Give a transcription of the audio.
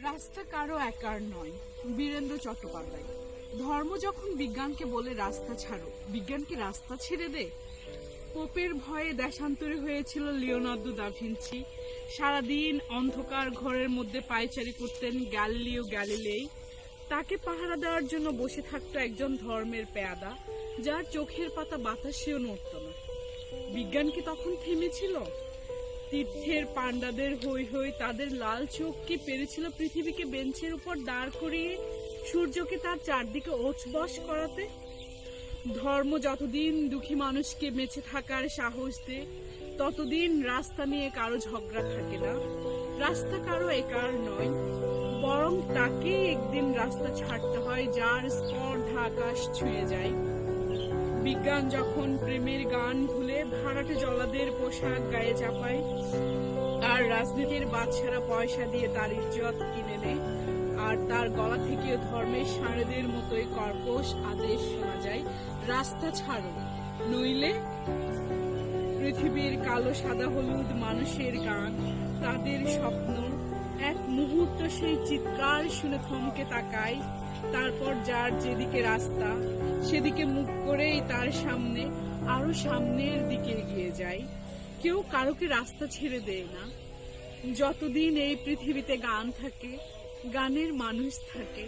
রাস্তা কারো একার নয়। বীরেন্দ্র চট্টোপাধ্যায়। ধর্ম যখন বিজ্ঞানকে বলে রাস্তা ছাড়ো, বিজ্ঞান কি রাস্তা ছেড়ে দে? পোপের ভয়ে দেশান্তরী হয়েছিল লিওনার্দো দা ভিঞ্চি। সারাদিন অন্ধকার ঘরের মধ্যে পায়চারি করতেন গ্যালিলিও গ্যালিলেই। তাকে পাহারা দেওয়ার জন্য বসে থাকতো একজন ধর্মের পেয়াদা, যার চোখের পাতা বাতাসেও নড়ত না। বিজ্ঞান কি তখন থেমেছিল? তীর্থের পাণ্ডাদের হই হই, তাদের লাল চোখ কি পেরেছিল পৃথিবীকে বেঞ্চের উপর দাঁড় করিয়ে সূর্যকে তার চারদিকে ওচবস করাতে? ধর্ম যতদিন দুঃখী মানুষকে বেঁচে থাকার সাহস দেয়, ততদিন রাস্তা নিয়ে কারো ঝগড়া থাকে না। রাস্তা কারো একার নয়, বরং তাকেই একদিন রাস্তা ছাড়তে হয় যার স্পর্ধা আকাশ ছুঁয়ে যায়। বিজ্ঞান যখন প্রেমের গান ভুলে ভাড়াটে জলাদের পোশাক গায়ে চাপায়, আর রাজনীতির বাদশারা পয়সা দিয়ে তার ইজ্জত কিনে নেয়, আর তার গলা থেকেও ধর্মের ষাঁড়েদের মতোই কর্কশ আদেশ শোনা যায়, রাস্তা ছাড়ো, নইলে। পৃথিবীর কালো সাদা হলুদ মানুষের গান, তাদের স্বপ্ন, এক মুহূর্ত সেই চিৎকার শুনে থমকে তাকায়। তারপর যার যেদিকে রাস্তা, সেদিকে মুখ করেই তার সামনে আরো সামনের দিকে এগিয়ে যায়। কেউ কারোকে রাস্তা ছেড়ে দেয় না। যতদিন এই পৃথিবীতে গান থাকে, গানের মানুষ থাকে।